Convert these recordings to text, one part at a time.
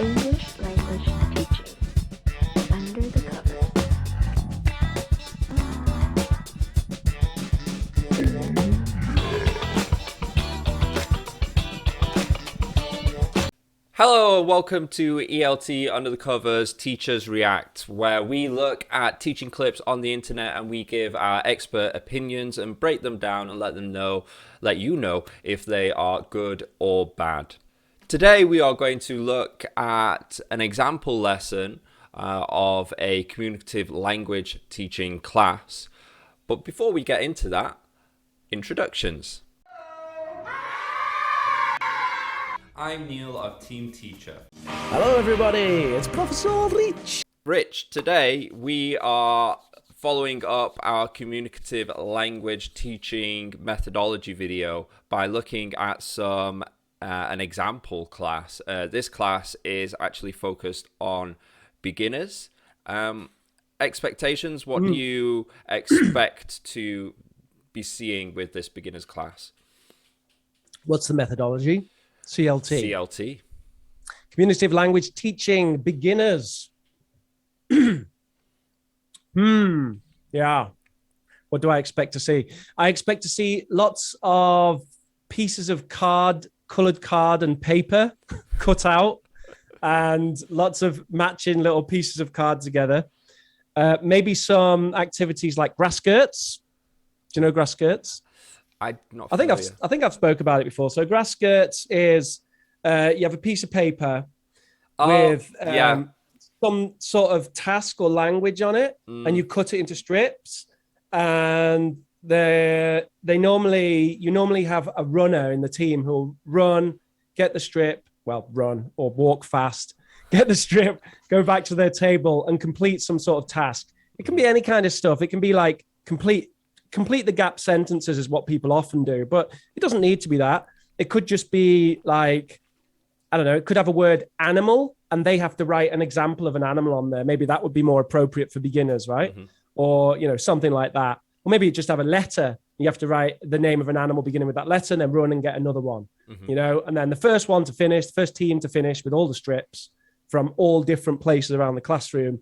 English language teaching. Under the covers. Hello, welcome to ELT Under the Covers Teachers React, where we look at teaching clips on the internet and we give our expert opinions and break them down and let you know if they are good or bad. Today we are going to look at an example lesson of a communicative language teaching class. But before we get into that, introductions. I'm Neil of Team Teacher. Hello everybody, it's Professor Rich. Rich, today we are following up our communicative language teaching methodology video by looking at an example class. This class is actually focused on beginners. Expectations, what do you expect to be seeing with this beginners class? What's the methodology? CLT. CLT. Communicative Language Teaching, beginners. Yeah. What do I expect to see? I expect to see lots of pieces of colored card and paper cut out, and lots of matching little pieces of card together. Maybe some activities like grass skirts. Do you know grass skirts? I think I've spoke about it before. So grass skirts is you have a piece of paper with some sort of task or language on it, and you cut it into strips. And you normally have a runner in the team who'll run, get the strip, run or walk fast, get the strip, go back to their table and complete some sort of task. It can be any kind of stuff. It can be like complete the gap sentences is what people often do, but it doesn't need to be that. It could just be like, I don't know, it could have a word animal and they have to write an example of an animal on there. Maybe that would be more appropriate for beginners, right? Mm-hmm. Or, something like that. Or maybe just have a letter. You have to write the name of an animal beginning with that letter and then run and get another one, and then the first team to finish with all the strips from all different places around the classroom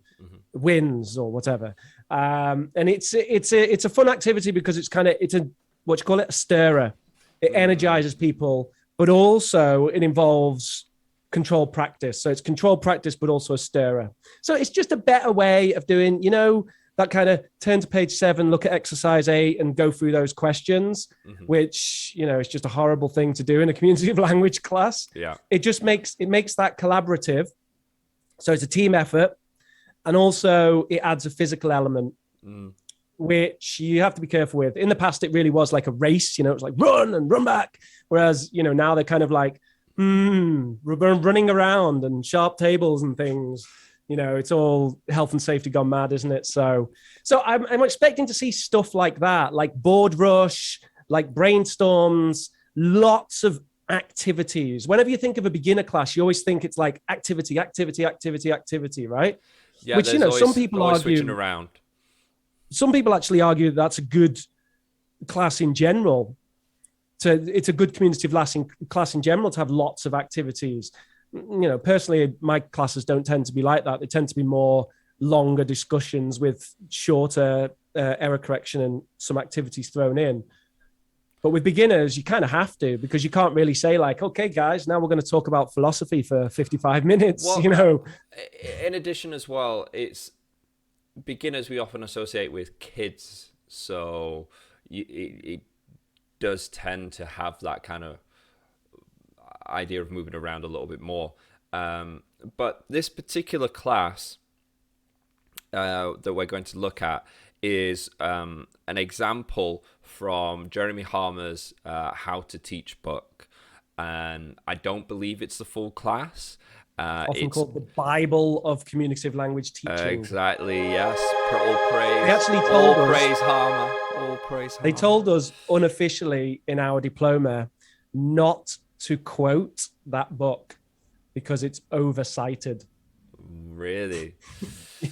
wins or whatever. And it's a fun activity because it's a stirrer. It energizes people, but also it involves controlled practice. So it's controlled practice, but also a stirrer. So it's just a better way of doing, that kind of turn to page 7, look at exercise 8 and go through those questions, which, is just a horrible thing to do in a communicative language class. Yeah. It makes that collaborative. So it's a team effort. And also it adds a physical element, which you have to be careful with. In the past, it really was like a race, it was like run and run back. Whereas, now they're kind of like, running around and sharp tables and things. It's all health and safety gone mad, isn't it? So I'm expecting to see stuff like that, like board rush, like brainstorms, lots of activities. Whenever you think of a beginner class, you always think it's like activity, right? Yeah, which some people argue switching around. Some people actually argue that's a good class in general. It's a good communicative class in general to have lots of activities. Personally, my classes don't tend to be like that. They tend to be more longer discussions with shorter error correction and some activities thrown in. But with beginners, you kind of have to, because you can't really say like, okay, guys, now we're going to talk about philosophy for 55 minutes, In addition as well, it's beginners we often associate with kids. So it does tend to have that kind of idea of moving around a little bit more. But this particular class that we're going to look at is an example from Jeremy Harmer's How to Teach book. And I don't believe it's the full class. Often called the Bible of communicative language teaching. Exactly, yes. All praise. They actually told us. Praise Harmer. All praise Harmer. They told us unofficially in our diploma not to quote that book because it's oversighted. Really?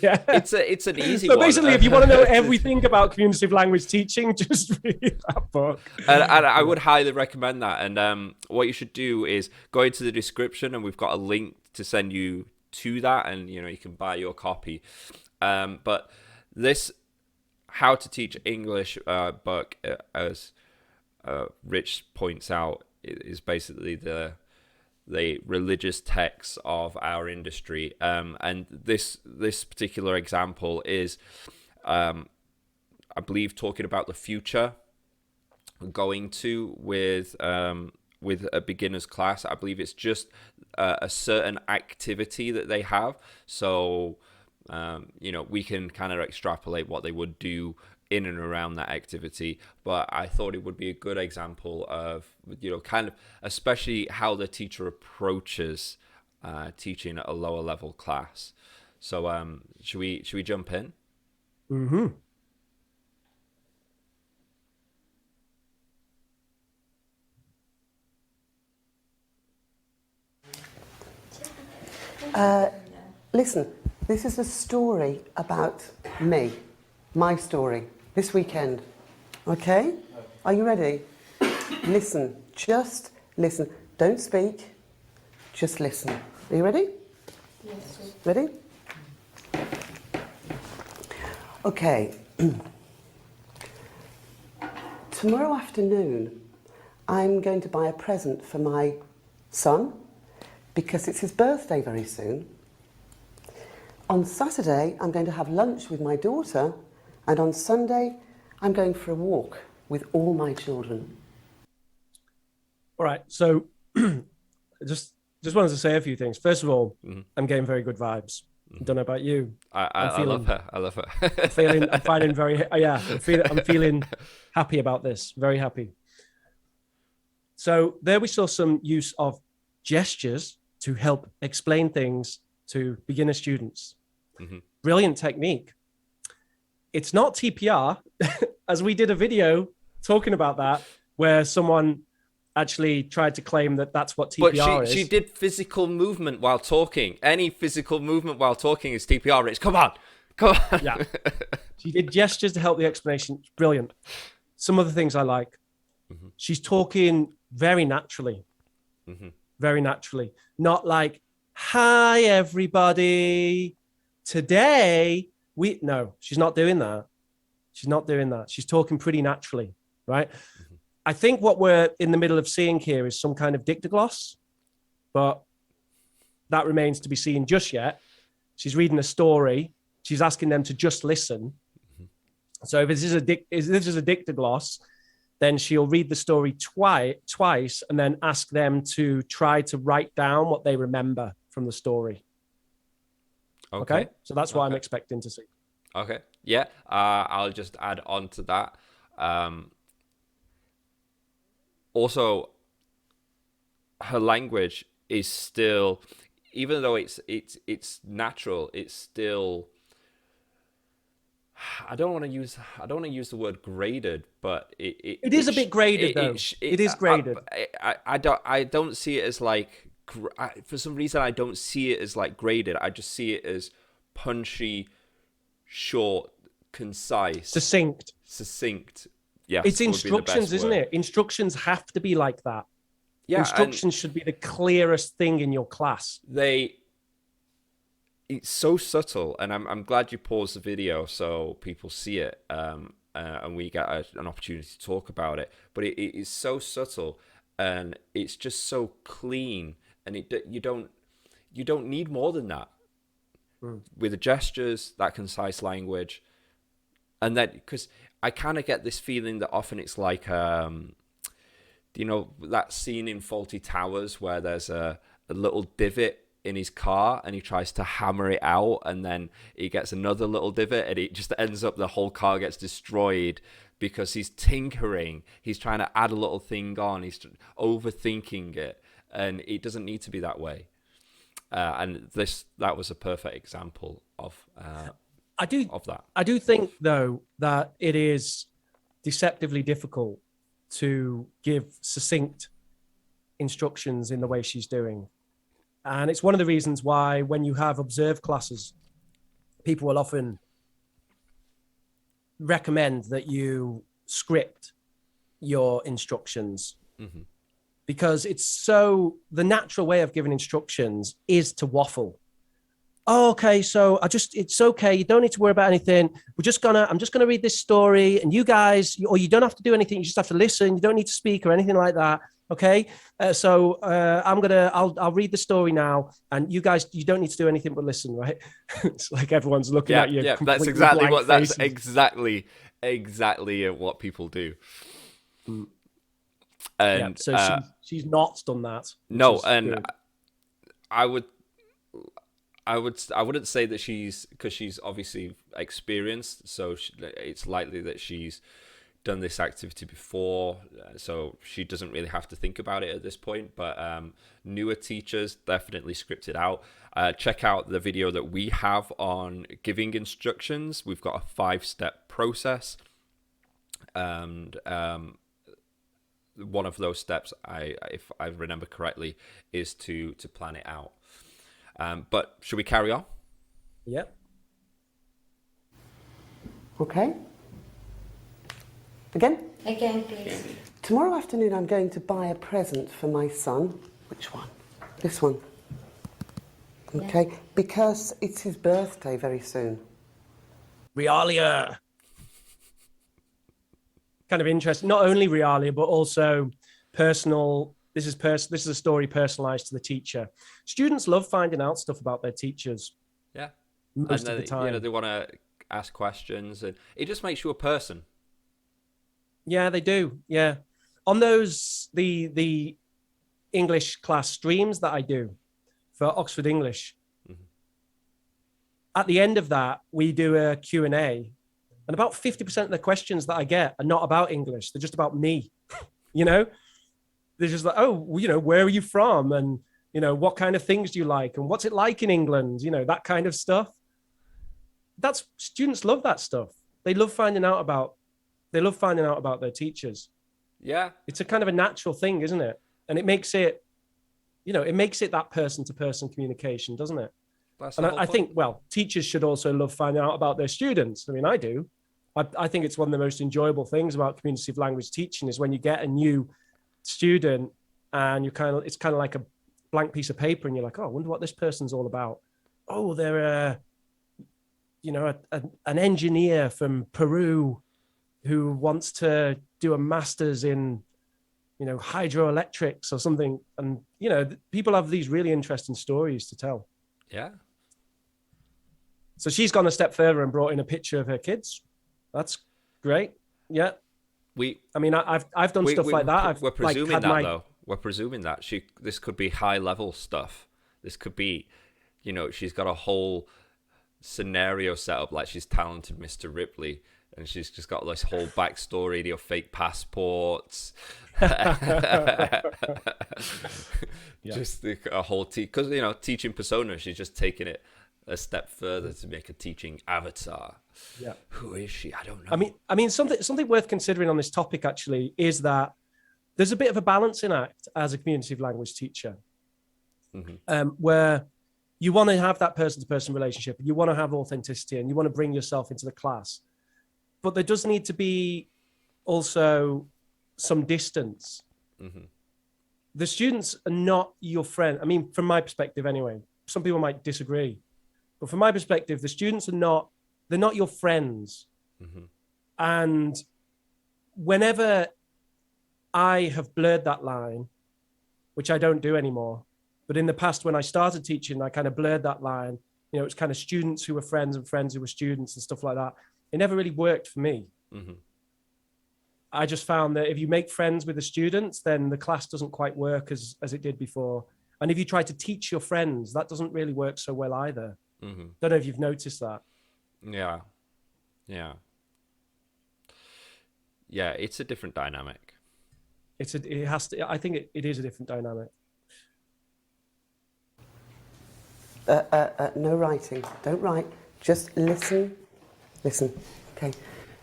Yeah. It's an easy one. So basically, if you want to know everything about communicative language teaching, just read that book. And I would highly recommend that. And what you should do is go into the description, and we've got a link to send you to that, and you can buy your copy. But this How to Teach English book, as Rich points out, is basically the religious text of our industry. And this particular example is, I believe, talking about the future going to with a beginner's class. I believe it's just a certain activity that they have. So, we can kind of extrapolate what they would do in and around that activity. But I thought it would be a good example of, kind of, especially how the teacher approaches teaching at a lower level class. So, should we jump in? Mm-hmm. Listen, this is a story about me, my story, this weekend. Okay? Are you ready? Listen, just listen. Don't speak, just listen. Are you ready? Yes. Ready? Okay. Tomorrow afternoon, I'm going to buy a present for my son because it's his birthday very soon. On Saturday, I'm going to have lunch with my daughter, and on Sunday, I'm going for a walk with all my children. All right, so just wanted to say a few things. First of all, I'm getting very good vibes. I don't know about you. I love her. I love her. I'm feeling happy about this. Very happy. So there we saw some use of gestures to help explain things to beginner students. Brilliant technique. It's not TPR, as we did a video talking about that, where someone actually tried to claim that that's what TPR is. But she did physical movement while talking. Any physical movement while talking is TPR, Rich. Come on. Yeah. She did gestures to help the explanation. Brilliant. Some of the things I like. She's talking very naturally. Very naturally. Not like, hi, everybody. Today, no, she's not doing that. She's not doing that. She's talking pretty naturally, right? I think what we're in the middle of seeing here is some kind of dictogloss, but that remains to be seen just yet. She's reading a story. She's asking them to just listen. So if this is a dictogloss, then she'll read the story twice and then ask them to try to write down what they remember from the story. Okay? So that's what I'm expecting to see. Okay. Yeah. I'll just add on to that. Also, her language is still, even though it's natural, it's still, I don't want to use the word graded, but it is a bit graded though. It is graded. I don't see it as like, for some reason I don't see it as like graded. I just see it as punchy, short, concise, succinct. Yeah, it's instructions, isn't it? Instructions have to be like that. Yeah, instructions should be the clearest thing in your class. It's so subtle, and I'm glad you paused the video so people see it, and we get an opportunity to talk about it. But it is so subtle, and it's just so clean, and you don't need more than that. With the gestures, that concise language, and then because I kind of get this feeling that often it's like, that scene in Fawlty Towers where there's a little divot in his car and he tries to hammer it out, and then he gets another little divot and it just ends up the whole car gets destroyed because he's tinkering. He's trying to add a little thing on. He's overthinking it, and it doesn't need to be that way. And that was a perfect example of that. I do think, though, that it is deceptively difficult to give succinct instructions in the way she's doing. And it's one of the reasons why when you have observed classes, people will often recommend that you script your instructions. because the natural way of giving instructions is to waffle. Oh, okay, so it's okay. You don't need to worry about anything. I'm just gonna read this story, and you guys, or you don't have to do anything. You just have to listen. You don't need to speak or anything like that. Okay, I'll read the story now, and you guys, you don't need to do anything but listen, right? It's like everyone's looking at you. Yeah, that's exactly what people do. And so she's not done that. No, and good. I wouldn't say that because she's obviously experienced, so it's likely that she's done this activity before, so she doesn't really have to think about it at this point. But newer teachers, definitely script it out. Check out the video that we have on giving instructions. We've got a 5-step process, and one of those steps, if I remember correctly, is to plan it out. But should we carry on? Yep. Okay. Again, please. Tomorrow afternoon I'm going to buy a present for my son. Which one? This one. Okay, yeah. Because it's his birthday very soon. Realia. Kind of interesting. Not only realia, but also personal. This is a story personalized to the teacher. Students love finding out stuff about their teachers. Yeah. Most of the time. They want to ask questions, and it just makes you a person. Yeah, they do. Yeah. On those, the English class streams that I do for Oxford English, at the end of that, we do a Q&A, and about 50% of the questions that I get are not about English. They're just about me, They're just like, oh, where are you from? And, what kind of things do you like? And what's it like in England? That kind of stuff. Students love that stuff. They love finding out about their teachers. Yeah. It's a kind of a natural thing, isn't it? And it makes it that person-to-person communication, doesn't it? And I think, teachers should also love finding out about their students. I mean, I do. I think it's one of the most enjoyable things about communicative language teaching is when you get a new student and it's kind of like a blank piece of paper and you're like, oh, I wonder what this person's all about. Oh, they're an engineer from Peru who wants to do a master's in hydroelectrics or something. And people have these really interesting stories to tell. Yeah. So she's gone a step further and brought in a picture of her kids. That's great. Yeah. I've done stuff like that. We're presuming though. We're presuming that this could be high level stuff. This could be, she's got a whole scenario set up like she's talented Mr. Ripley, and she's just got this whole backstory, fake passports. Just a whole because teaching persona. She's just taking it a step further to make a teaching avatar. Yeah. Who is she? I don't know. I mean, something worth considering on this topic actually is that there's a bit of a balancing act as a communicative language teacher, where you want to have that person-to-person relationship, you want to have authenticity, and you want to bring yourself into the class, but there does need to be also some distance. The students are not your friend. I mean, from my perspective, anyway. Some people might disagree. But from my perspective, the students they're not your friends. And whenever I have blurred that line, which I don't do anymore, but in the past when I started teaching, I kind of blurred that line. It's kind of students who were friends and friends who were students and stuff like that. It never really worked for me. I just found that if you make friends with the students, then the class doesn't quite work as it did before. And if you try to teach your friends, that doesn't really work so well either. Don't know if you've noticed that. Yeah. It's a different dynamic. I think it is a different dynamic. No writing. Don't write. Just listen. Okay.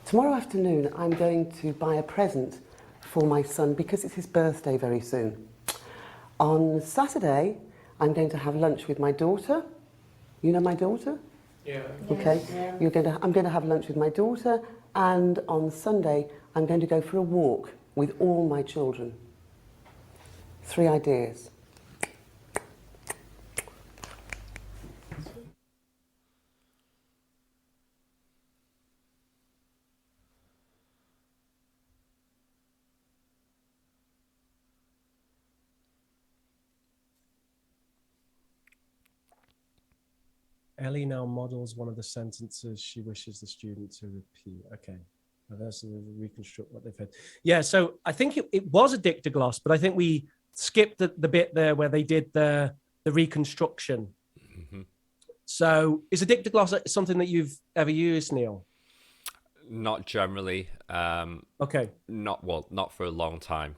Tomorrow afternoon, I'm going to buy a present for my son because it's his birthday very soon. On Saturday, I'm going to have lunch with my daughter. You know my daughter? Yeah. Okay. Yeah. I'm going to have lunch with my daughter, and on Sunday, I'm going to go for a walk with all my children. 3 ideas. Ellie now models one of the sentences she wishes the student to repeat. Okay. That's reconstruct what they've heard. Yeah, so I think it was a dictogloss, but I think we skipped the bit there where they did the reconstruction. Mm-hmm. So is a dictogloss something that you've ever used, Neil? Not generally. Okay. Not for a long time.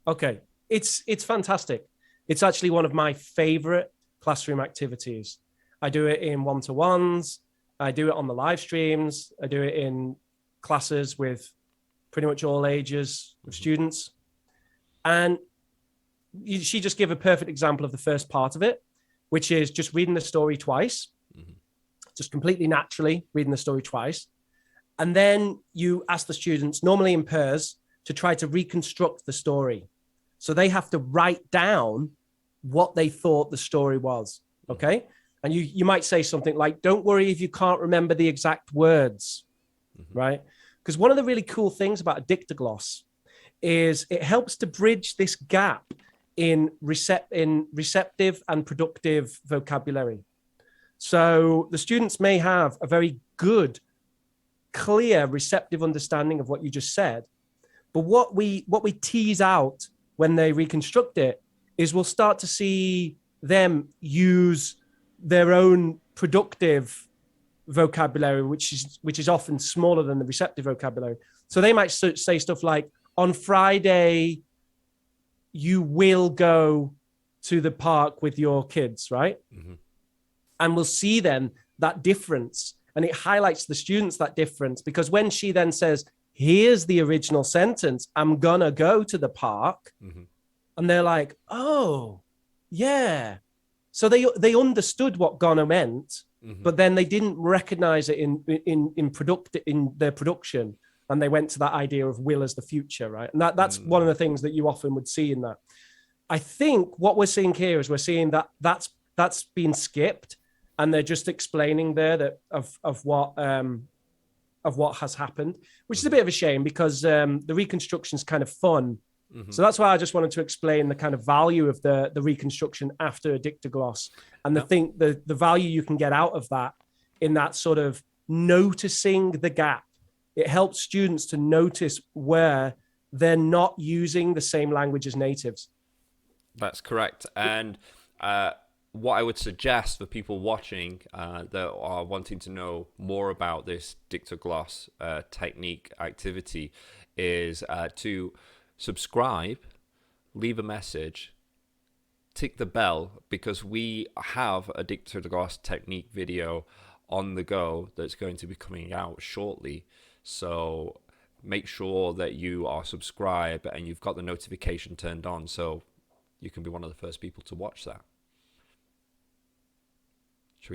Okay. It's fantastic. It's actually one of my favorite classroom activities. I do it in one-to-ones. I do it on the live streams. I do it in classes with pretty much all ages of students. And she just gave a perfect example of the first part of it, which is just reading the story twice, just completely naturally reading the story twice. And then you ask the students, normally in pairs, to try to reconstruct the story. So they have to write down what they thought the story was, okay? And you might say something like, don't worry if you can't remember the exact words, right? Because one of the really cool things about a dictogloss is it helps to bridge this gap in receptive and productive vocabulary. So the students may have a very good, clear, receptive understanding of what you just said. But what we tease out when they reconstruct it is we'll start to see them use their own productive vocabulary, which is often smaller than the receptive vocabulary. So they might say stuff like, on Friday, you will go to the park with your kids, right? And we'll see then that difference. And it highlights to the students that difference, because when she then says, here's the original sentence, I'm gonna go to the park. And they're like, oh, yeah. So they understood what gonna meant, but then they didn't recognize it in their production. And they went to that idea of will as the future, right? And that's one of the things that you often would see in that. I think what we're seeing here is we're seeing that's been skipped, and they're just explaining there that of what has happened, which is a bit of a shame, because the reconstruction is kind of fun. So that's why I just wanted to explain the kind of value of the reconstruction after a dictogloss, and the value you can get out of that in that sort of noticing the gap. It helps students to notice where they're not using the same language as natives. That's correct. And what I would suggest for people watching that are wanting to know more about this dictogloss technique activity is to subscribe, leave a message, tick the bell, because we have a dictogloss technique video on the go that's going to be coming out shortly. So make sure that you are subscribed and you've got the notification turned on, so you can be one of the first people to watch that.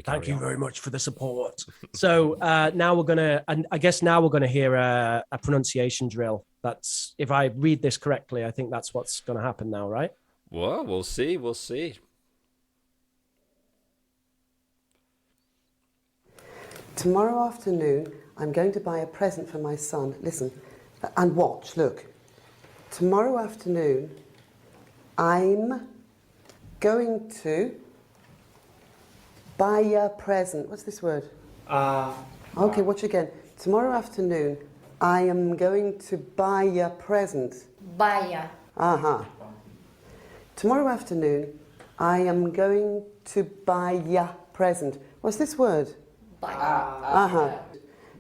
Thank you very much for the support. So now we're gonna, and I guess now we're gonna hear a pronunciation drill. That's, if I read this correctly, I think that's what's gonna happen now, right? Well, we'll see. We'll see. Tomorrow afternoon, I'm going to buy a present for my son. Listen, and watch, look. Tomorrow afternoon, I'm going to buy a present. What's this word? Okay, watch again. Tomorrow afternoon, I am going to buy a present. Buy. Tomorrow afternoon, I am going to buy a present. What's this word? Buy.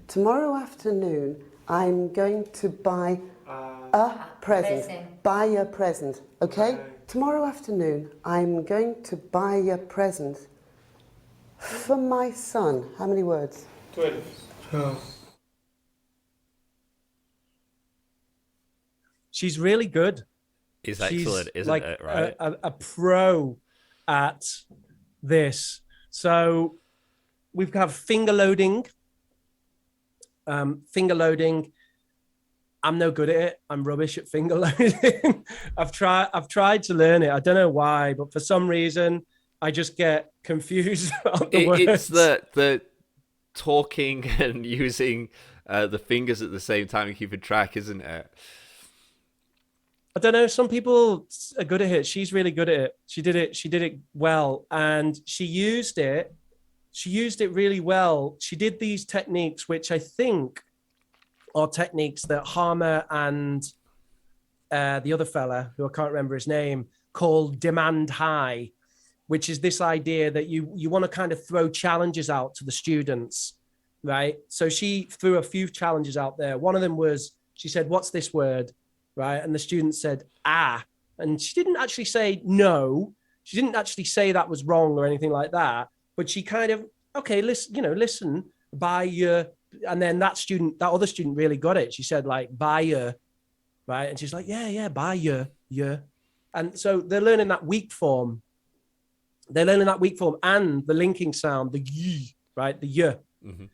Tomorrow afternoon, I'm going to buy a present. Buy a present. Okay? Tomorrow afternoon, I'm going to buy a present for my son. How many words? 12. She's really good. It's excellent, isn't like it? Right? a pro at this. So we've got finger loading. I'm no good at it. I'm rubbish at finger loading. I've tried to learn it. I don't know why, but for some reason I just get confused about the words. It's the talking and using the fingers at the same time and keeping track, isn't it? I don't know. Some people are good at it. She's really good at it. She did it well, and she used it. She used it really well. She did these techniques, which I think are techniques that Harmer and the other fella, who I can't remember his name, called demand high, which is this idea that you want to kind of throw challenges out to the students, right? So she threw a few challenges out there. One of them was, she said, "What's this word?" Right? And the student said, "Ah." And she didn't actually say no. She didn't actually say that was wrong or anything like that. But she kind of, okay, listen, by your, and then that other student really got it. She said like, "By your," right? And she's like, yeah, by your. And so they're learning that weak form. They're learning that weak form and the linking sound, the y, right? The y. Mm-hmm.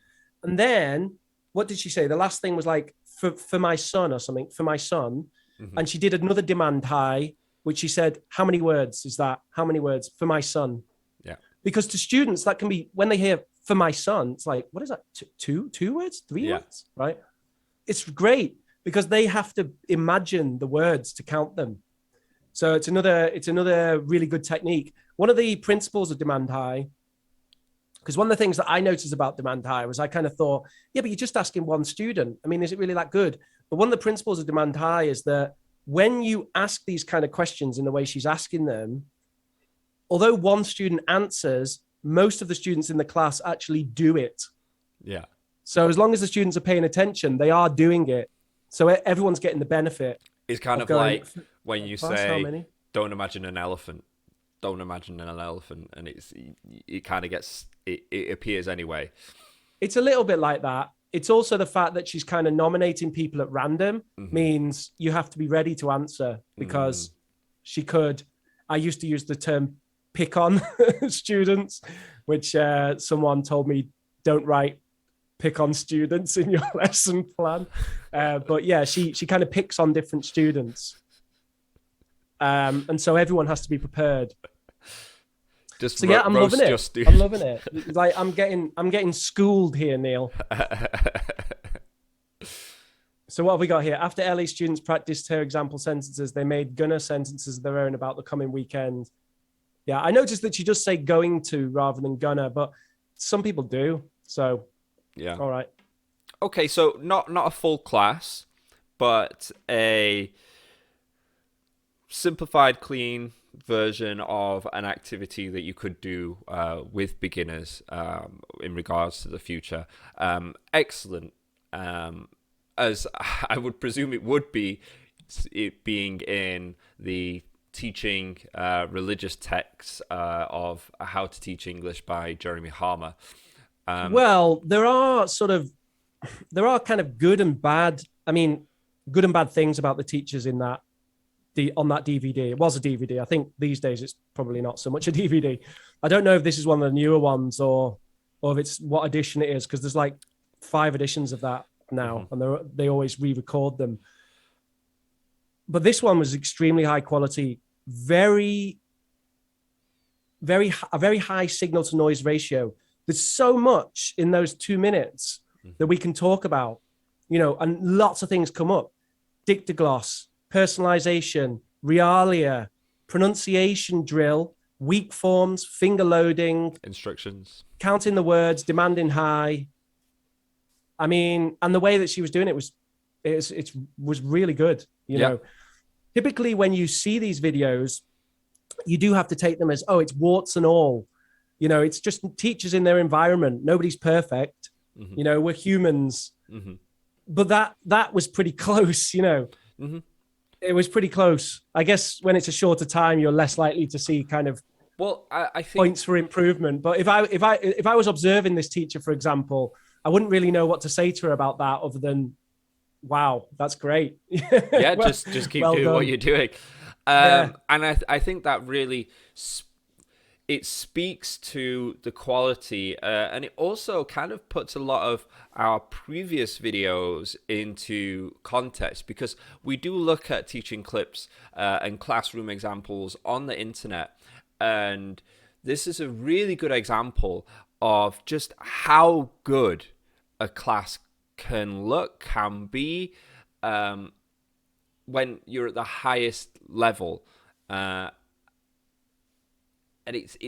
And then what did she say? The last thing was like, for my son or something, for my son. Mm-hmm. And she did another demand high, which she said, "How many words is that? How many words for my son?" Yeah. Because to students, that can be, when they hear "for my son," it's like, what is that? Two words, three words, right? It's great because they have to imagine the words to count them. So it's another really good technique. One of the principles of demand high, because one of the things that I noticed about demand high was I kind of thought, yeah, but you're just asking one student. I mean, is it really that good? But one of the principles of demand high is that when you ask these kind of questions in the way she's asking them, although one student answers, most of the students in the class actually do it. Yeah. So as long as the students are paying attention, they are doing it. So everyone's getting the benefit. It's kind of like when you say, "Don't imagine an elephant." Don't imagine an elephant, and it kind of gets it appears anyway. It's a little bit like that. It's also the fact that she's kind of nominating people at random means you have to be ready to answer, because she could. I used to use the term "pick on" students, which someone told me, don't write "pick on" students in your lesson plan. But yeah, she kind of picks on different students. And so everyone has to be prepared. Just so yeah, I'm loving it. I'm loving it. It's like I'm getting schooled here, Neil. So what have we got here? After Elli, students practiced her example sentences. They made gonna sentences of their own about the coming weekend. Yeah, I noticed that she does say "going to" rather than "gonna," but some people do. So yeah, all right. Okay, so not a full class, but a simplified, clean version of an activity that you could do with beginners in regards to the future. Excellent. As I would presume it would be, it being in the teaching religious texts of How to Teach English by Jeremy Harmer. Well, there are kind of good and bad. I mean, good and bad things about the teachers in that. On that DVD. It was a DVD. I think these days it's probably not so much a DVD. I don't know if this is one of the newer ones or if it's what edition it is, because there's like 5 editions of that now, and they always re-record them. But this one was extremely high quality, a very high signal to noise ratio. There's so much in those 2 minutes that we can talk about, and lots of things come up. Dictogloss, personalization, realia, pronunciation drill, weak forms, finger loading, instructions, counting the words, demanding high. I mean, and the way that she was doing it was really good. You know, typically when you see these videos, you do have to take them as, oh, it's warts and all. It's just teachers in their environment. Nobody's perfect. We're humans. But that was pretty close. It was pretty close. I guess when it's a shorter time, you're less likely to see kind of I think points for improvement. But if I was observing this teacher, for example, I wouldn't really know what to say to her about that other than, wow, that's great. Yeah, well, just keep doing what you're doing. And I think that really it speaks to the quality, and it also kind of puts a lot of our previous videos into context, because we do look at teaching clips and classroom examples on the internet, and this is a really good example of just how good a class can look, can be, when you're at the highest level. And it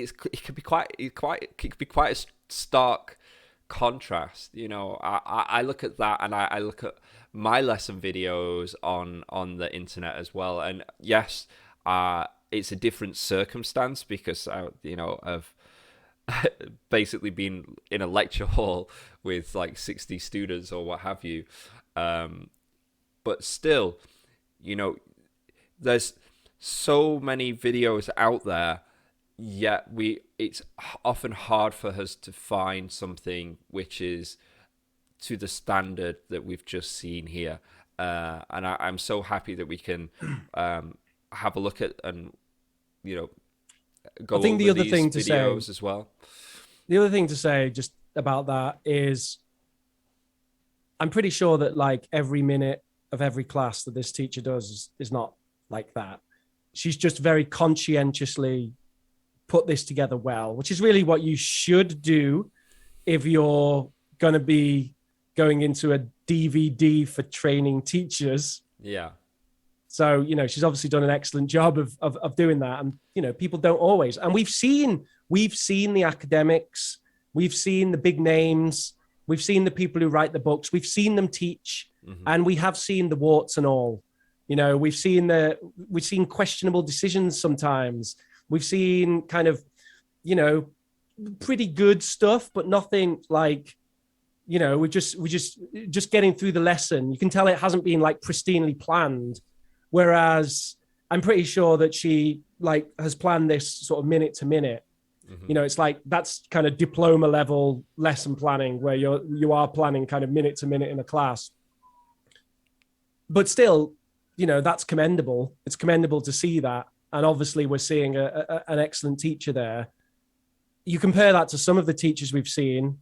can be quite a stark contrast. You know, I look at that, and I look at my lesson videos on the internet as well. And yes, it's a different circumstance, because I've basically been in a lecture hall with like 60 students or what have you. But still, there's so many videos out there. Yet it's often hard for us to find something which is to the standard that we've just seen here. And I'm so happy that we can have a look at and, go I think over the other these thing to videos say, as well. The other thing to say just about that is I'm pretty sure that like every minute of every class that this teacher does is not like that. She's just very conscientiously put this together well, which is really what you should do if you're going to be going into a DVD for training teachers. Yeah. So, she's obviously done an excellent job of doing that. And, people don't always. And we've seen the academics, we've seen the big names, we've seen the people who write the books, we've seen them teach, and we have seen the warts and all. We've seen questionable decisions sometimes. We've seen kind of, pretty good stuff, but nothing like, we're just getting through the lesson. You can tell it hasn't been like pristinely planned. Whereas I'm pretty sure that she like has planned this sort of minute to minute. It's like that's kind of diploma level lesson planning where you are planning kind of minute to minute in a class. But still, that's commendable. It's commendable to see that. And obviously we're seeing an excellent teacher there. You compare that to some of the teachers we've seen,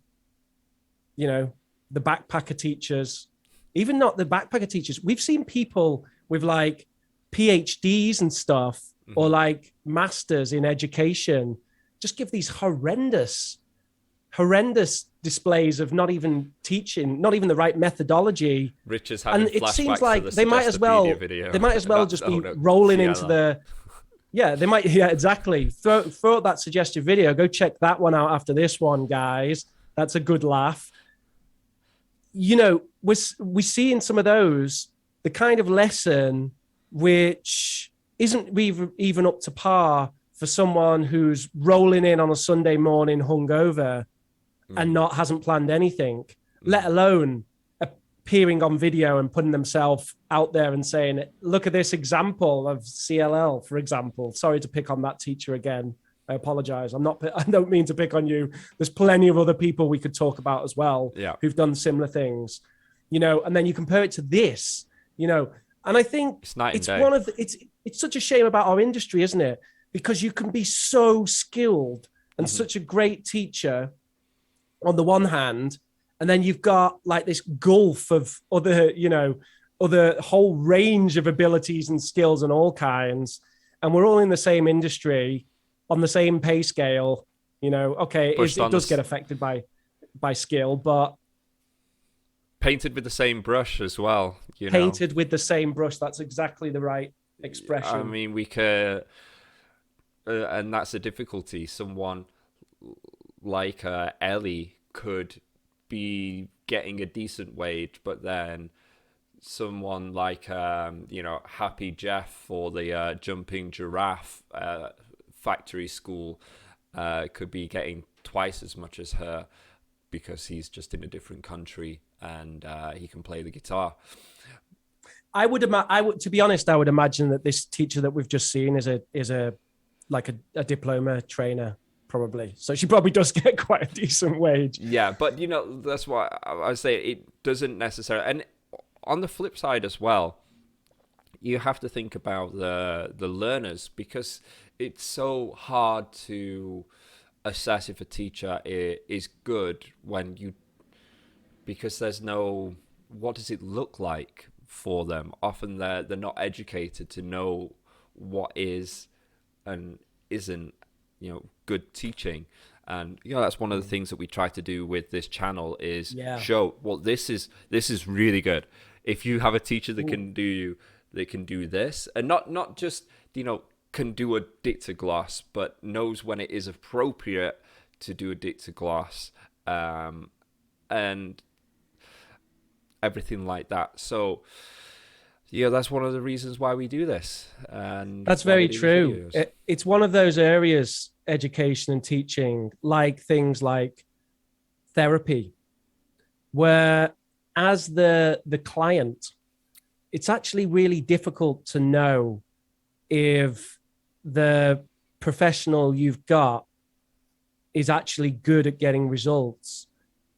the backpacker teachers, even not the backpacker teachers. We've seen people with like PhDs and stuff, or like masters in education, just give these horrendous displays of not even teaching, not even the right methodology. Rich is having and it flashbacks seems like to the they might as well video. they might as well just be rolling into the they might exactly throw up that suggested video. Go check that one out after this one, guys. That's a good laugh. We're seeing some of those, the kind of lesson which isn't even up to par for someone who's rolling in on a Sunday morning hungover and hasn't planned anything, let alone appearing on video and putting themselves out there and saying, look at this example of CLL, for example. Sorry to pick on that teacher again. I apologize. I don't mean to pick on you. There's plenty of other people we could talk about as well who've done similar things, and then you compare it to this, and I think it's such a shame about our industry, isn't it? Because you can be so skilled and such a great teacher on the one hand, and then you've got like this gulf of other whole range of abilities and skills and all kinds. And we're all in the same industry on the same pay scale, okay, it does get affected by skill, but painted with the same brush as well. Painted with the same brush. That's exactly the right expression. I mean, we could, and that's a difficulty. Someone like Elli could be getting a decent wage, but then someone like Happy Jeff for the Jumping Giraffe factory school could be getting twice as much as her, because he's just in a different country and he can play the guitar. I would, to be honest, I would imagine that this teacher that we've just seen is a diploma trainer, probably. So she probably does get quite a decent wage. Yeah, but that's why I say it doesn't necessarily. And on the flip side as well, you have to think about the learners, because it's so hard to assess if a teacher is good when you, because there's no, what does it look like for them? Often they're not educated to know what is and isn't, good teaching. And that's one of the things that we try to do with this channel is show, well, this is really good. If you have a teacher that can do this, and not just can do a dictogloss, but knows when it is appropriate to do a dictogloss, and everything like that. So that's one of the reasons why we do this. And that's very true. It's one of those areas, education and teaching, like things like therapy, where as the client, it's actually really difficult to know if the professional you've got is actually good at getting results.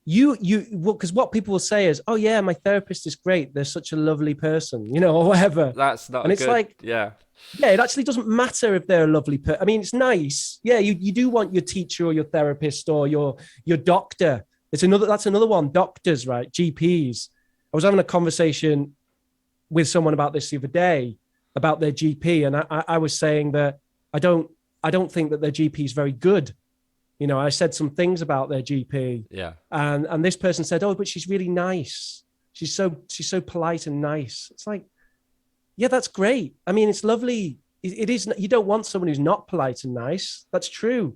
Because what people will say is, oh yeah, my therapist is great, they're such a lovely person, or whatever. That's not and it's good. Like, yeah, it actually doesn't matter if they're a lovely person. I mean, it's nice. Yeah, you do want your teacher or your therapist or your doctor. That's another one. Doctors, right? GPs. I was having a conversation with someone about this the other day about their GP, and I was saying that I don't think that their GP is very good. I said some things about their GP. Yeah. And this person said, oh, but she's really nice. She's so polite and nice. It's like, yeah, that's great. I mean, it's lovely. It is. You don't want someone who's not polite and nice. That's true.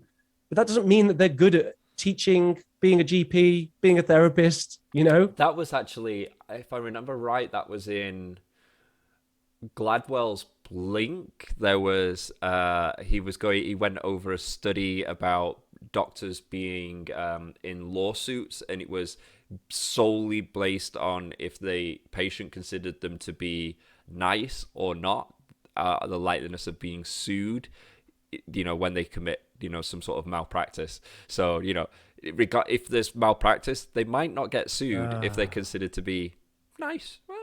But that doesn't mean that they're good at teaching, being a GP, being a therapist, That was actually, if I remember right, that was in Gladwell's Blink. There was, he went over a study about doctors being in lawsuits, and it was solely based on if the patient considered them to be nice or not, the likeliness of being sued, when they commit, some sort of malpractice. So, if there's malpractice, they might not get sued if they're considered to be nice. Well,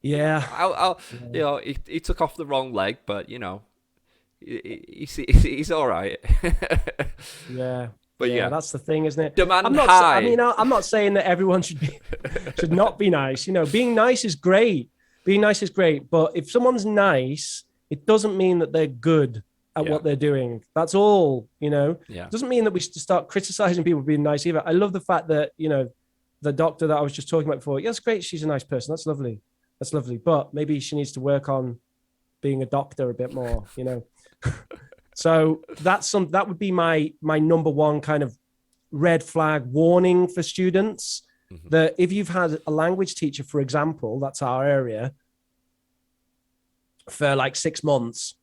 yeah. I'll he took off the wrong leg, but he's all right. Yeah. But yeah, that's the thing, isn't it? Demand high. I'm not saying that everyone should not be nice. Being nice is great. Being nice is great, but if someone's nice, it doesn't mean that they're good at what they're doing. That's all. Yeah. It doesn't mean that we should start criticizing people being nice either. I love the fact that the doctor that I was just talking about before. Yeah, that's great. She's a nice person. That's lovely. But maybe she needs to work on being a doctor a bit more. So that would be my number one kind of red flag warning for students, that if you've had a language teacher, for example, that's our area, for like 6 months,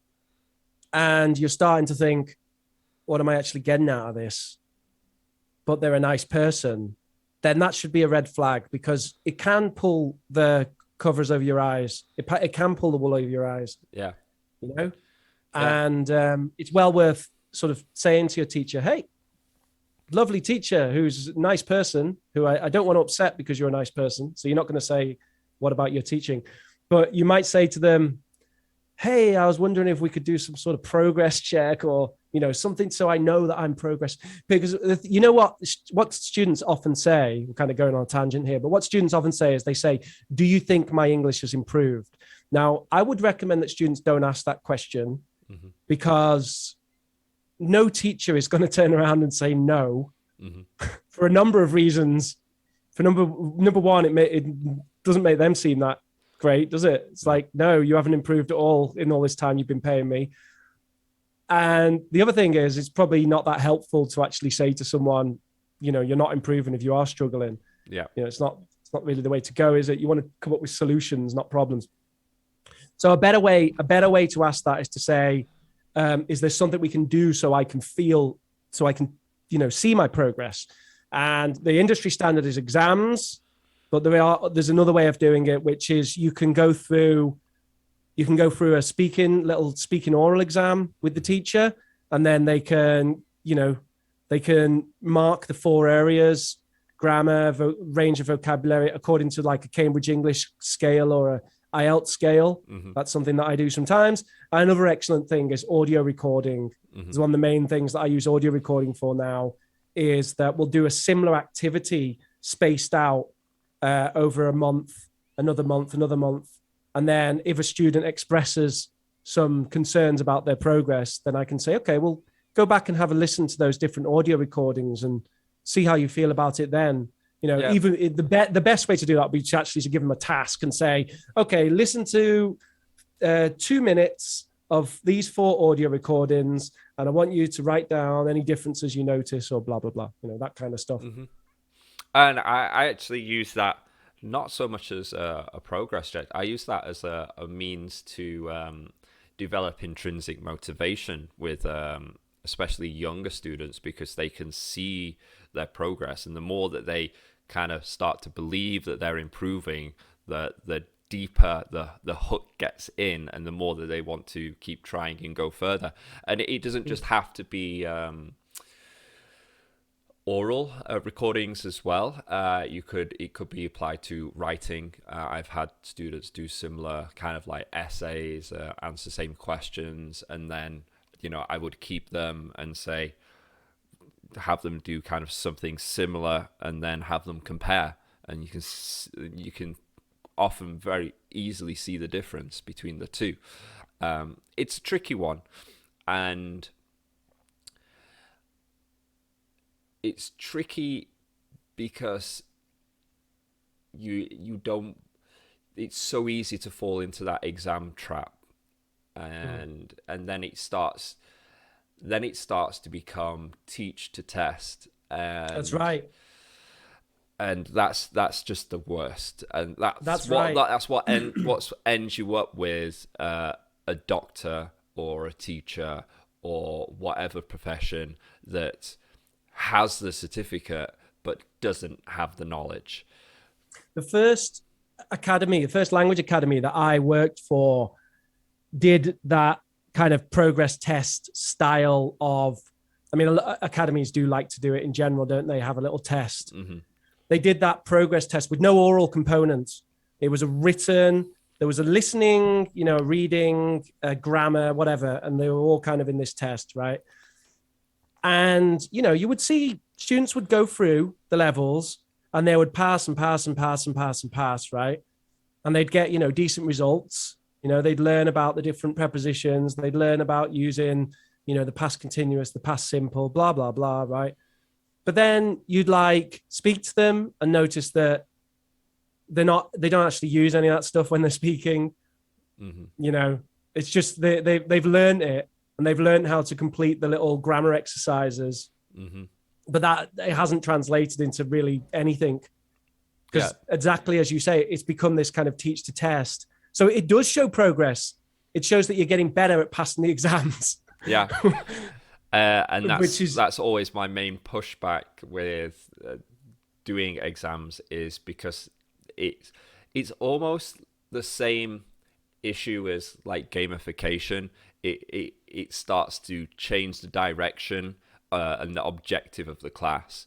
and you're starting to think, what am I actually getting out of this? But they're a nice person, then that should be a red flag, because it can pull the covers over your eyes. It can pull the wool over your eyes. Yeah. Yeah. And it's well worth sort of saying to your teacher, hey, lovely teacher who's a nice person, who I don't want to upset because you're a nice person. So you're not going to say, what about your teaching? But you might say to them, hey, I was wondering if we could do some sort of progress check or, something so I know that I'm progressing. Because what students often say, we're kind of going on a tangent here, but what students often say is they say, do you think my English has improved? Now, I would recommend that students don't ask that question, because no teacher is going to turn around and say no, for a number of reasons. For number one, it doesn't make them seem that great, does it? It's like, no, you haven't improved at all in all this time you've been paying me. And the other thing is, it's probably not that helpful to actually say to someone, you're not improving if you are struggling. Yeah. It's not really the way to go, is it? You want to come up with solutions, not problems. So a better way to ask that is to say, is there something we can do so I can see my progress? And the industry standard is exams, but there's another way of doing it, which is you can go through a speaking oral exam with the teacher, and then they can mark the 4 areas: grammar, range of vocabulary, according to like a Cambridge English scale or IELTS scale. That's something that I do sometimes. Another excellent thing is audio recording. It's one of the main things that I use audio recording for now, is that we'll do a similar activity spaced out over a month, another month, another month. And then if a student expresses some concerns about their progress, then I can say, okay, well, go back and have a listen to those different audio recordings and see how you feel about it then. Even the best way to do that would be to actually give them a task and say, okay, listen to 2 minutes of these 4 audio recordings, and I want you to write down any differences you notice or blah, blah, blah, that kind of stuff. And I actually use that not so much as a progress check. I use that as a means to develop intrinsic motivation with especially younger students, because they can see their progress, and the more that they kind of start to believe that they're improving, the deeper the hook gets in, and the more that they want to keep trying and go further. And it doesn't just have to be oral recordings as well. It could be applied to writing. I've had students do similar kind of like essays, answer same questions, and then I would keep them and say, have them do kind of something similar, and then have them compare, and you can often very easily see the difference between the two. It's a tricky one, and it's tricky because you don't. It's so easy to fall into that exam trap, and then it starts to become teach to test. And that's right. And that's just the worst. And that's right. That's what ends you up with a doctor or a teacher or whatever profession that has the certificate but doesn't have the knowledge. The first language academy that I worked for did that kind of progress test style of, academies do like to do it in general, don't they? Have a little test. They did that progress test with no oral components. It was a written, there was a listening, reading, grammar, whatever, and they were all kind of in this test, right? And, you would see students would go through the levels and they would pass and pass and pass and pass and pass, right? And they'd get, decent results. They'd learn about the different prepositions. They'd learn about using, the past continuous, the past simple, blah, blah, blah, right? But then you'd speak to them and notice that they don't actually use any of that stuff when they're speaking. It's just they've learned it, and they've learned how to complete the little grammar exercises. But that it hasn't translated into really anything, because exactly as you say, it's become this kind of teach to test. So it does show progress. It shows that you're getting better at passing the exams. Yeah. And that's always my main pushback with doing exams, is because it's almost the same issue as like gamification. It starts to change the direction and the objective of the class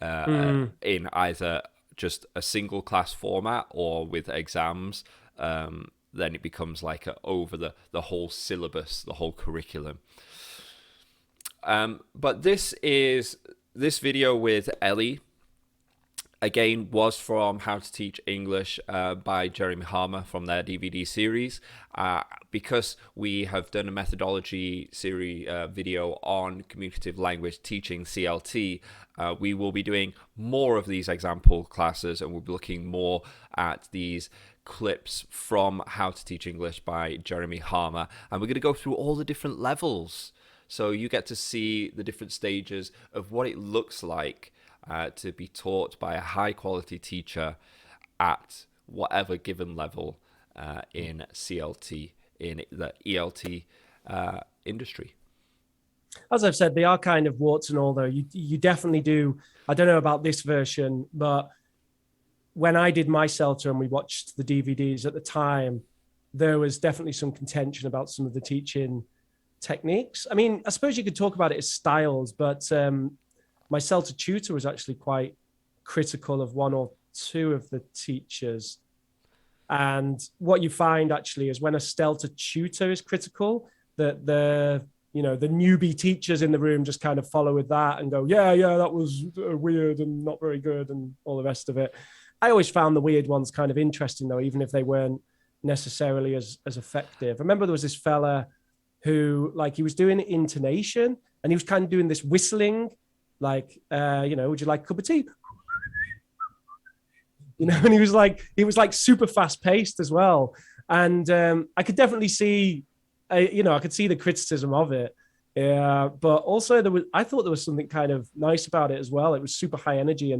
in either just a single class format or with exams. Then it becomes like over the whole syllabus, the whole curriculum. But this video with Elli, again, was from How to Teach English by Jeremy Harmer from their DVD series. Because we have done a methodology series video on communicative language teaching, CLT, we will be doing more of these example classes, and we'll be looking more at these clips from How to Teach English by Jeremy Harmer. And we're going to go through all the different levels. So you get to see the different stages of what it looks like to be taught by a high quality teacher at whatever given level in CLT, in the ELT industry. As I've said, they are kind of warts and all, though. You definitely do. I don't know about this version, but when I did my CELTA and we watched the DVDs at the time, there was definitely some contention about some of the teaching techniques. I suppose you could talk about it as styles, but my CELTA tutor was actually quite critical of one or two of the teachers. And what you find actually is when a Stelter tutor is critical, that the newbie teachers in the room just kind of follow with that and go, yeah, that was weird and not very good and all the rest of it. I always found the weird ones kind of interesting though, even if they weren't necessarily as effective. I remember there was this fella who, like, he was doing intonation and he was kind of doing this whistling, like, would you like a cup of tea? And he was like super fast paced as well. And I could definitely see, I could see the criticism of it. But also I thought there was something kind of nice about it as well. It was super high energy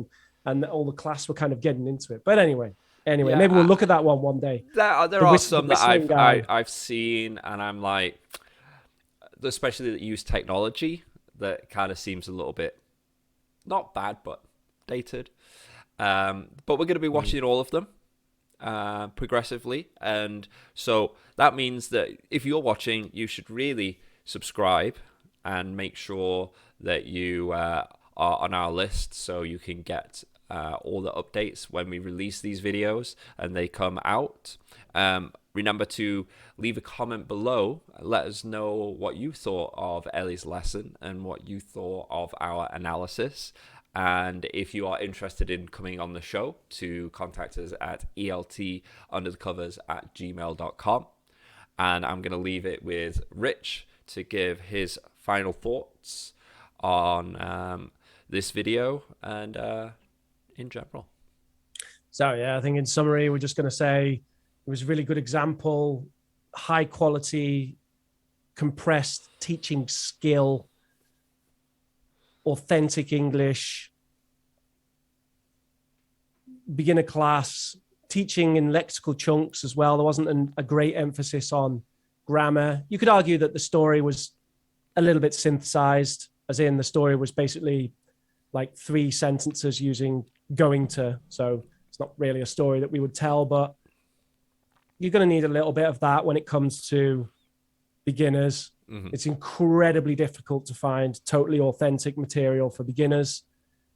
and all the class were kind of getting into it. But anyway, maybe we'll look at that one day. There are some that I've seen, and I'm like, especially that use technology, that kind of seems a little bit not bad, but dated. But we're going to be watching all of them progressively, and so that means that if you're watching, you should really subscribe and make sure that you are on our list so you can get all the updates when we release these videos and they come out. Remember to leave a comment below. Let us know what you thought of Elli's lesson and what you thought of our analysis. And if you are interested in coming on the show, to contact us at eltunderthecovers@gmail.com. And I'm going to leave it with Rich to give his final thoughts on this video and in general. So, yeah, I think in summary, we're just going to say it was a really good example, high quality, compressed teaching skill, authentic English, beginner class, teaching in lexical chunks as well. There wasn't a great emphasis on grammar. You could argue that the story was a little bit synthesized, as in the story was basically like 3 sentences using going to. So it's not really a story that we would tell, but you're going to need a little bit of that when it comes to beginners. Mm-hmm. It's incredibly difficult to find totally authentic material for beginners.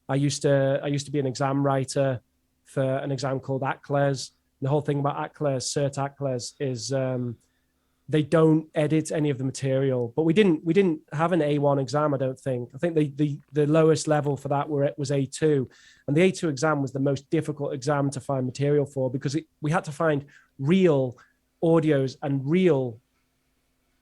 I used to be an exam writer for an exam called ACLES. The whole thing about ACLES, Cert ACLES, is they don't edit any of the material. But we didn't have an A1 exam, I don't think. I think the lowest level for that was A2. And the A2 exam was the most difficult exam to find material for, because we had to find real audios and real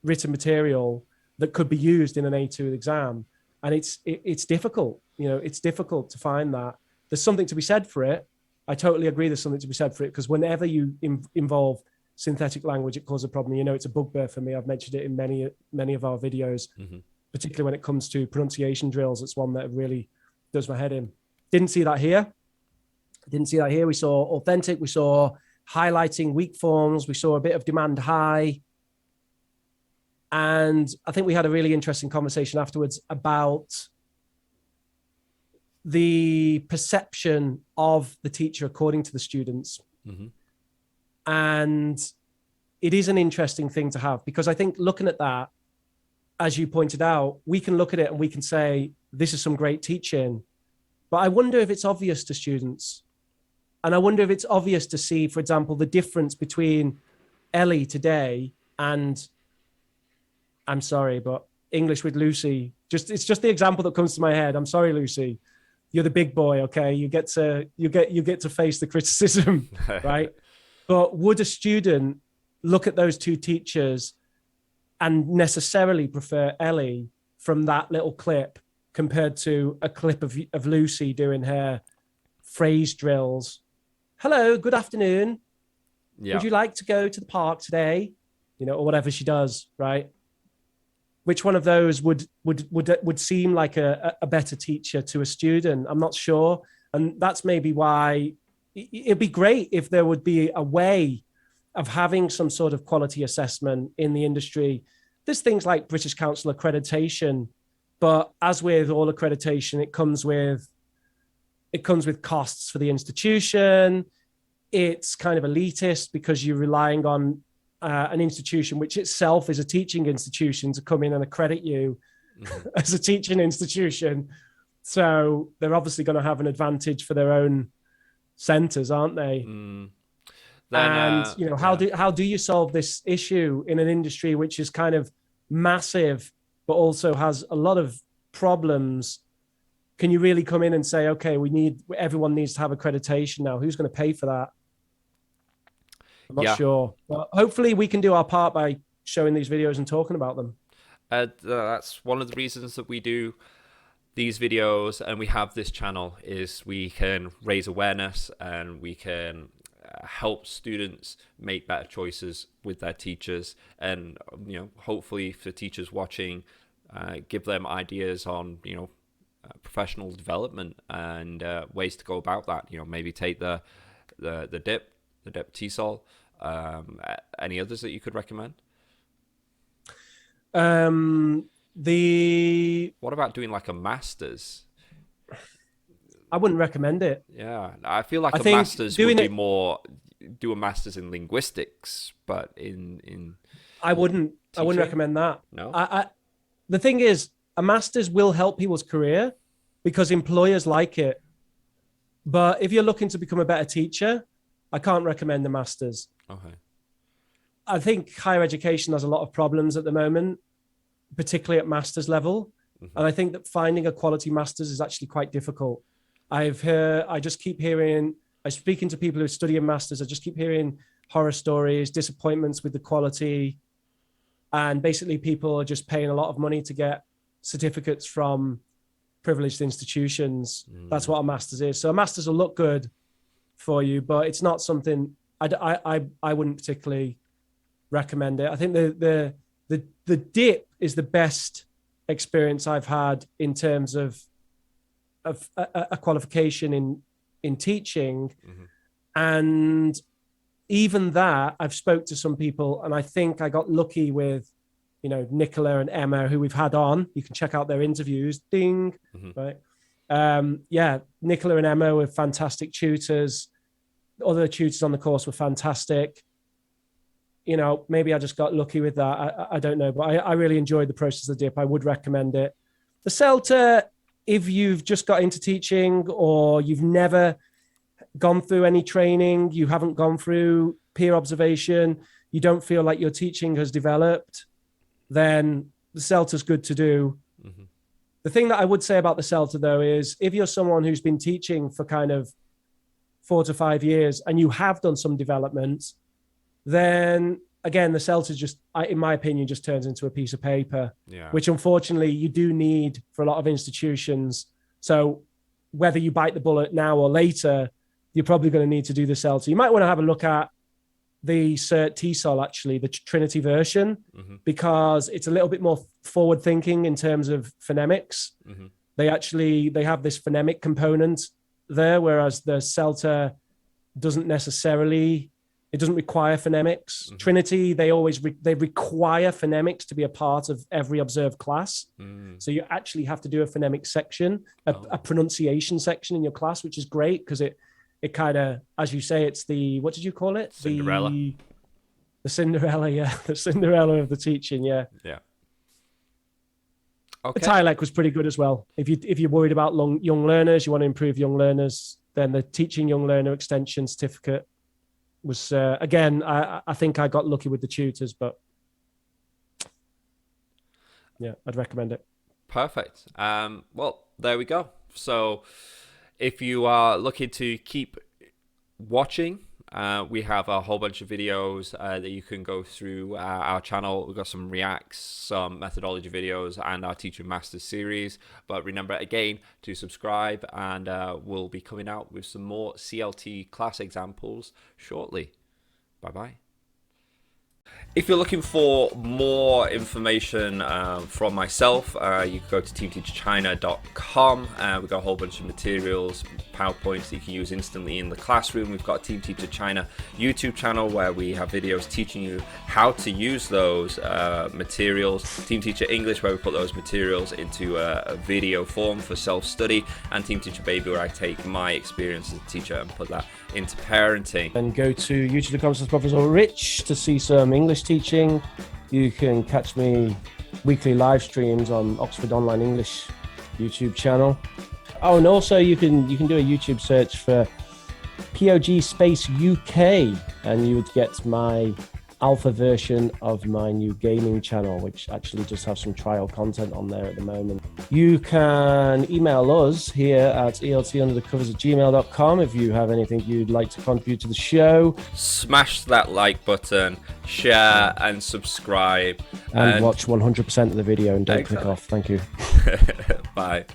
written material that could be used in an A2 exam. And it's difficult. It's difficult to find that. There's something to be said for it. I totally agree there's something to be said for it, because whenever you involve synthetic language, it causes a problem. It's a bugbear for me. I've mentioned it in many of our videos, mm-hmm. particularly when it comes to pronunciation drills. It's one that really does my head in. Didn't see that here. We saw authentic. We saw highlighting weak forms. We saw a bit of demand high. And I think we had a really interesting conversation afterwards about the perception of the teacher according to the students. Mm-hmm. And it is an interesting thing to have, because I think looking at that, as you pointed out, we can look at it and we can say, this is some great teaching. But I wonder if it's obvious to students. And I wonder if it's obvious to see, for example, the difference between Elli today and, I'm sorry, but English with Lucy. It's just the example that comes to my head. I'm sorry, Lucy. You're the big boy, okay? You get to face the criticism, right? But would a student look at those two teachers and necessarily prefer Elli from that little clip compared to a clip of Lucy doing her phrase drills? Hello, good afternoon. Yeah. Would you like to go to the park today? Or whatever she does, right? Which one of those would seem like a better teacher to a student? I'm not sure. And that's maybe why it'd be great if there would be a way of having some sort of quality assessment in the industry. There's things like British Council accreditation, but as with all accreditation, it comes with costs for the institution. It's kind of elitist because you're relying on an institution which itself is a teaching institution to come in and accredit you mm-hmm. as a teaching institution. So they're obviously going to have an advantage for their own centers, aren't they? Then, and you know, how do you solve this issue in an industry which is kind of massive, but also has a lot of problems? Can you really come in and say, okay, everyone needs to have accreditation now? Who's going to pay for that? I'm not sure. But hopefully we can do our part by showing these videos and talking about them. That's one of the reasons that we do these videos and we have this channel, is we can raise awareness and we can help students make better choices with their teachers, and you know, hopefully for teachers watching, give them ideas on, you know, professional development and ways to go about that. You know, maybe take the dip TESOL. Any others that you could recommend? What about doing like a master's? I wouldn't recommend it. Yeah, I feel like a master's would be more do a master's in linguistics, but in I wouldn't recommend that. No. The thing is, a master's will help people's career because employers like it. But if you're looking to become a better teacher, I can't recommend the master's. Okay. I think higher education has a lot of problems at the moment, particularly at master's level. Mm-hmm. And I think that finding a quality master's is actually quite difficult. I just keep hearing, I'm speaking to people who are studying masters, I just keep hearing horror stories, disappointments with the quality. And basically people are just paying a lot of money to get certificates from privileged institutions. That's what a master's is. So a master's will look good for you, but it's not something I wouldn't particularly recommend it. I think the dip is the best experience I've had in terms of a qualification in teaching. Mm-hmm. And even that, I've spoke to some people, and I think I got lucky with, you know, Nicola and Emma, who we've had on. You can check out their interviews. Ding. Mm-hmm. Right. Nicola and Emma were fantastic tutors. Other tutors on the course were fantastic. You know, maybe I just got lucky with that. I don't know, but I really enjoyed the process of the dip. I would recommend it. The CELTA, if you've just got into teaching or you've never gone through any training, you haven't gone through peer observation, you don't feel like your teaching has developed, then the CELTA is good to do. Mm-hmm. The thing that I would say about the CELTA, though, is if you're someone who's been teaching for kind of 4 to 5 years and you have done some development, then again, the CELTA just, in my opinion, just turns into a piece of paper, which unfortunately you do need for a lot of institutions. So whether you bite the bullet now or later, you're probably going to need to do the CELTA. You might want to have a look at the CERT TESOL, actually, the Trinity version, mm-hmm. because it's a little bit more forward thinking in terms of phonemics. Mm-hmm. They have this phonemic component there, whereas the CELTA doesn't necessarily, it doesn't require phonemics. Mm-hmm. Trinity, they require phonemics to be a part of every observed class. Mm. So you actually have to do a phonemic section, a pronunciation section in your class, which is great because it kind of, as you say, it's the, what did you call it? Cinderella. The Cinderella, yeah. The Cinderella of the teaching, yeah. Yeah. Okay. The TILEC was pretty good as well. If you're worried about young learners, you want to improve young learners, then the Teaching Young Learner Extension Certificate was, again, I think I got lucky with the tutors, but yeah, I'd recommend it. Perfect. Well, there we go. So if you are looking to keep watching, we have a whole bunch of videos that you can go through our channel. We've got some reacts, some methodology videos, and our Teacher Masters series. But remember, again, to subscribe, and we'll be coming out with some more CLT class examples shortly. Bye-bye. If you're looking for more information from myself, you can go to teamteacherchina.com. We've got a whole bunch of materials, PowerPoints that you can use instantly in the classroom. We've got a Team Teacher China YouTube channel where we have videos teaching you how to use those materials. Team Teacher English, where we put those materials into a video form for self-study. And Team Teacher Baby, where I take my experience as a teacher and put that into parenting. And go to youtube.com/Professor Rich to see some English teaching. You can catch me weekly live streams on Oxford Online English YouTube channel. Oh, and also you can do a YouTube search for POG space UK, and you would get my alpha version of my new gaming channel, which actually just have some trial content on there at the moment. You can email us here at eltunderthecovers@gmail.com if you have anything you'd like to contribute to the show. Smash that like button, share and subscribe. And watch 100% of the video and don't click off. Thank you. Bye.